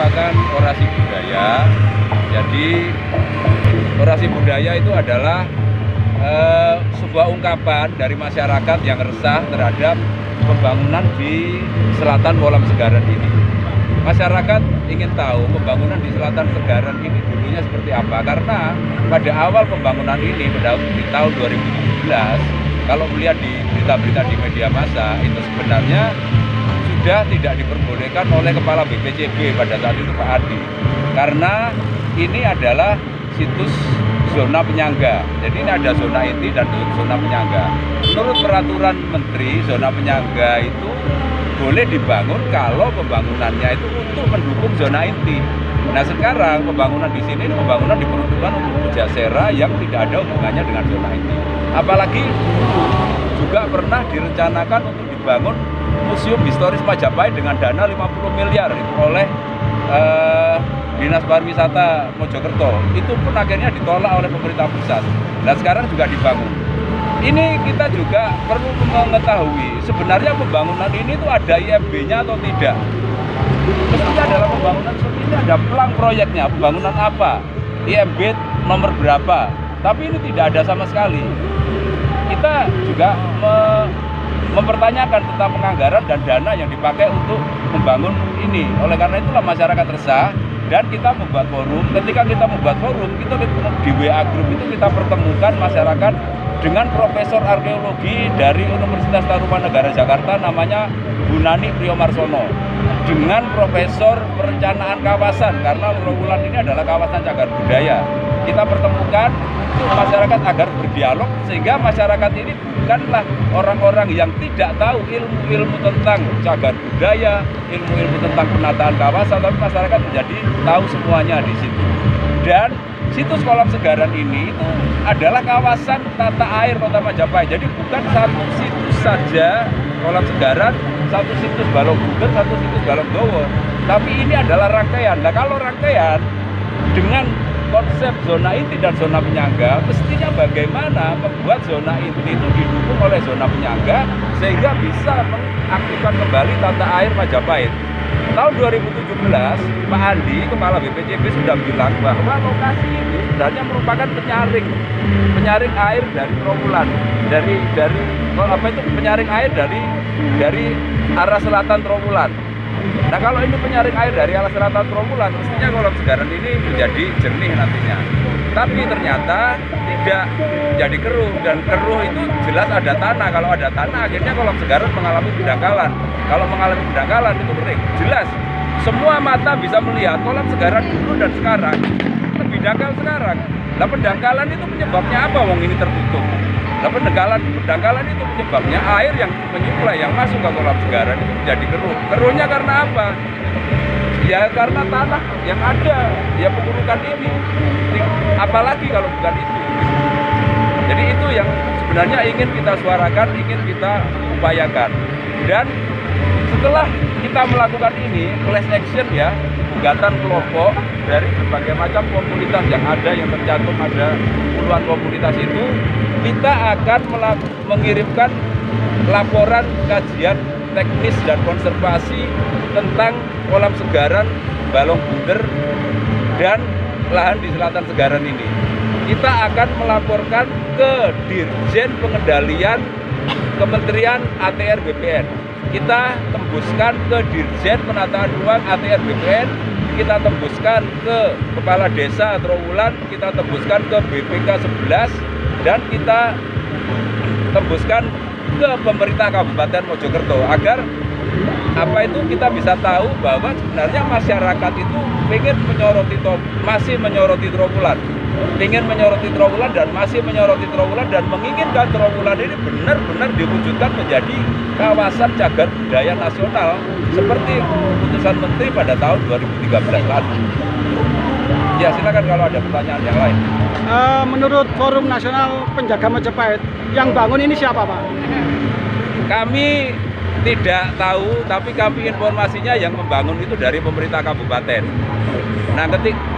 melaksanakan orasi budaya. Jadi orasi budaya itu adalah sebuah ungkapan dari masyarakat yang resah terhadap pembangunan di selatan Kolam Segaran ini. Masyarakat ingin tahu pembangunan di selatan Segaran ini dulunya seperti apa, karena pada awal pembangunan ini di tahun 2017, kalau melihat di berita-berita di media massa, itu sebenarnya sudah tidak diperbolehkan oleh Kepala BPCB pada saat itu Pak Adi, karena ini adalah situs zona penyangga. Jadi ini ada zona inti dan zona penyangga. Menurut peraturan Menteri, zona penyangga itu boleh dibangun kalau pembangunannya itu untuk mendukung zona inti. Nah sekarang pembangunan di sini pembangunan diperuntukkan untuk Pujasera yang tidak ada hubungannya dengan zona inti. Apalagi juga pernah direncanakan untuk dibangun Museum Historis Majapahit dengan dana 50 miliar itu oleh Dinas Pariwisata Mojokerto. Itu pun akhirnya ditolak oleh pemerintah pusat. Dan sekarang juga dibangun. Ini kita juga perlu mengetahui sebenarnya pembangunan ini tuh ada IMB-nya atau tidak. Mestinya dalam pembangunan seperti ini ada pelang proyeknya, pembangunan apa, IMB nomor berapa. Tapi ini tidak ada sama sekali. Kita juga mempertanyakan tentang penganggaran dan dana yang dipakai untuk membangun ini. Oleh karena itulah masyarakat resah dan kita membuat forum. Ketika kita membuat forum, kita di WA Group itu kita pertemukan masyarakat dengan profesor arkeologi dari Universitas Tarumanegara Jakarta namanya Bu Nani Priyomarsono, dengan profesor perencanaan kawasan karena Trawulan ini adalah kawasan cagar budaya. Kita pertemukan untuk masyarakat agar berdialog sehingga masyarakat ini bukanlah orang-orang yang tidak tahu ilmu-ilmu tentang cagar budaya, ilmu-ilmu tentang penataan kawasan, tapi masyarakat menjadi tahu semuanya di situ. Dan situs Kolam Segaran ini itu adalah kawasan tata air Kota Majapahit. Jadi bukan satu situs saja Kolam Segaran, satu situs Balong Bunder, satu situs Balong Dowo. Tapi ini adalah rangkaian. Nah kalau rangkaian dengan konsep zona inti dan zona penyangga, mestinya bagaimana membuat zona inti itu didukung oleh zona penyangga sehingga bisa mengaktifkan kembali tata air Majapahit. Tahun 2017, Pak Andi, Kepala BPCB sudah bilang bahwa lokasi ini sebenarnya merupakan penyaring air dari Trawulan, penyaring air dari arah selatan Trawulan. Nah kalau ini penyaring air dari arah selatan Trawulan, mestinya Kolam Segaran ini menjadi jernih nantinya. Tapi ternyata tidak jadi keruh, dan keruh itu jelas ada tanah. Kalau ada tanah akhirnya Kolam Segaran mengalami pendangkalan. Kalau mengalami pendangkalan itu kering. Jelas semua mata bisa melihat Kolam Segaran dulu dan sekarang lebih dangkal sekarang. Nah pendangkalan itu penyebabnya apa? Wong ini tertutup. Nah pendangkalan itu penyebabnya air yang menyuplai yang masuk ke Kolam Segaran itu menjadi keruh. Keruhnya karena apa? Ya karena tanah yang ada, ya pengurukan ini. Apalagi kalau bukan itu. Jadi itu yang sebenarnya ingin kita suarakan, ingin kita upayakan. Dan setelah kita melakukan ini, class action ya, gugatan kelompok dari berbagai macam komunitas yang ada, yang tercantum ada puluhan komunitas itu, kita akan mengirimkan laporan kajian teknis dan konservasi tentang Kolam Segaran, Balong Bunder, dan lahan di selatan Segaran ini. Kita akan melaporkan ke Dirjen Pengendalian Kementerian ATR BPN. Kita tembuskan ke Dirjen Penataan Ruang ATR BPN, kita tembuskan ke Kepala Desa Trawulan, kita tembuskan ke BPK 11, dan kita tembuskan ke pemerintah Kabupaten Mojokerto agar kita bisa tahu bahwa sebenarnya masyarakat itu masih menyoroti Trawulan, dan masih menyoroti Trawulan dan menginginkan Trawulan ini benar-benar diwujudkan menjadi kawasan cagar budaya nasional seperti keputusan Menteri pada tahun 2013 lalu. Ya silakan kalau ada pertanyaan yang lain. Menurut Forum Nasional Penjaga Majapahit, yang bangun ini siapa Pak? Kami tidak tahu, tapi kami informasinya yang membangun itu dari pemerintah kabupaten. Nah,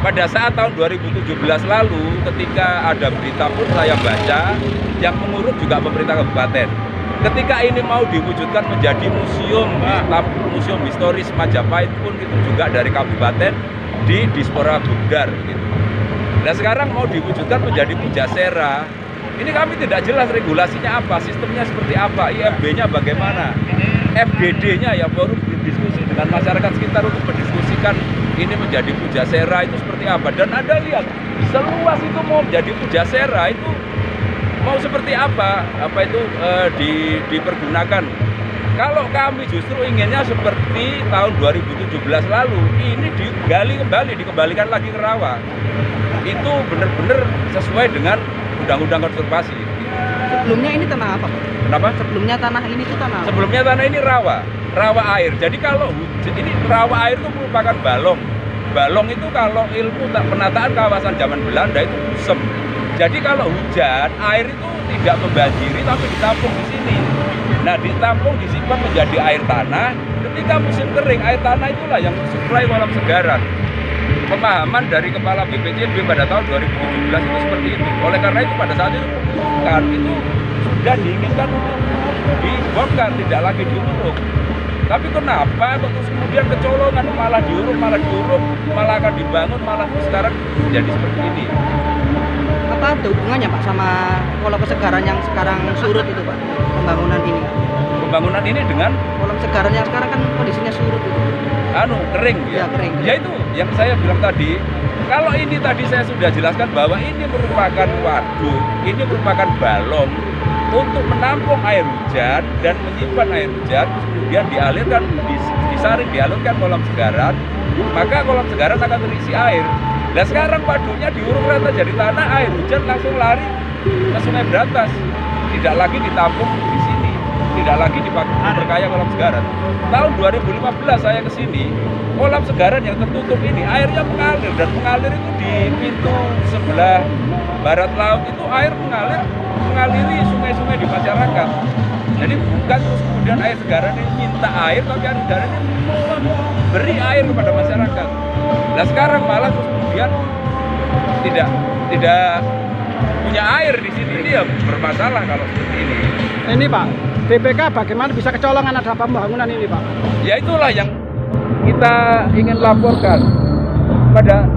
pada saat tahun 2017 lalu, ketika ada berita pun saya baca, yang mengurus juga pemerintah kabupaten. ketika ini mau diwujudkan menjadi museum historis Majapahit pun itu juga dari kabupaten di Dispora Bundar gitu. Nah sekarang mau diwujudkan menjadi Pujasera, ini kami tidak jelas regulasinya apa, sistemnya seperti apa, IFB-nya bagaimana, FGD-nya ya forum berdiskusi dengan masyarakat sekitar untuk mendiskusikan ini menjadi Pujasera itu seperti apa. Dan Anda lihat seluas itu mau menjadi Pujasera itu mau seperti apa itu dipergunakan. Kalau kami justru inginnya seperti tahun 2017 lalu, ini digali kembali, dikembalikan lagi ke rawa. Itu benar-benar sesuai dengan undang-undang konservasi. Sebelumnya ini tanah apa, Pak? Kenapa? Sebelumnya tanah ini tuh tanah apa? Sebelumnya tanah ini rawa air. Jadi kalau ini rawa air itu merupakan balong. Balong itu kalau ilmu penataan kawasan zaman Belanda itu busem. Jadi kalau hujan, air itu tidak membanjiri tapi ditampung di sini. Nah, ditampung disimpan menjadi air tanah. Ketika musim kering, air tanah itulah yang mensuplai kolam segaran. Pemahaman dari Kepala BPCB pada tahun 2017 itu seperti itu. Oleh karena itu pada saat itu pembentukan itu sudah diinginkan untuk dibongkar, tidak lagi diuruk. Tapi kenapa terus kemudian kecolongan malah diuruk, malah akan dibangun, malah sekarang jadi seperti ini. Apa ada hubungannya Pak sama kolam kesegaran yang sekarang surut itu Pak, pembangunan ini? Pembangunan ini dengan Kolam segaran yang sekarang kan kondisinya surut itu. kering ya. Ya, kering. Ya itu yang saya bilang tadi. Kalau ini tadi saya sudah jelaskan bahwa ini merupakan waduk, ini merupakan balong untuk menampung air hujan dan menyimpan air hujan, kemudian dialirkan, disaring, dialirkan kolam segaran, maka kolam segaran akan terisi air. Nah sekarang waduknya diuruk rata jadi tanah, air hujan langsung lari ke Sungai Berantas, tidak lagi ditampung di sini, tidak lagi diperkaya kolam segaran. Tahun 2015 saya ke sini, kolam segaran yang tertutup ini airnya mengalir, dan mengalir itu di pintu sebelah barat laut itu air mengaliri sungai-sungai di masyarakat. Jadi bukan terus kemudian air segaran ini minta air, tapi air segaran ini beri air kepada masyarakat. Nah sekarang malah terus kemudian tidak punya air di sini, ini ya bermasalah kalau seperti ini. Ini Pak, BPK bagaimana bisa kecolongan ada pembangunan ini Pak? Ya itulah yang kita ingin laporkan pada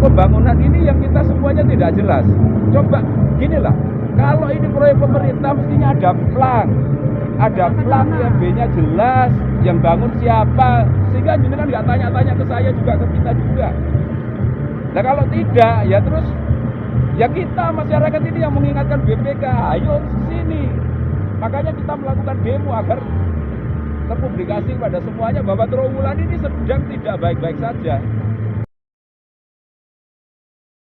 pembangunan ini yang kita semuanya tidak jelas. Coba ginilah, kalau ini proyek pemerintah mestinya ada plan IMB-nya jelas, yang bangun siapa, sehingga jenengan nggak tanya-tanya ke saya juga, ke kita juga. Nah kalau tidak, ya terus ya kita masyarakat ini yang mengingatkan BPK, ayo ke sini. Makanya kita melakukan demo agar terpublikasi pada semuanya bahwa Trawulan ini sedang tidak baik-baik saja.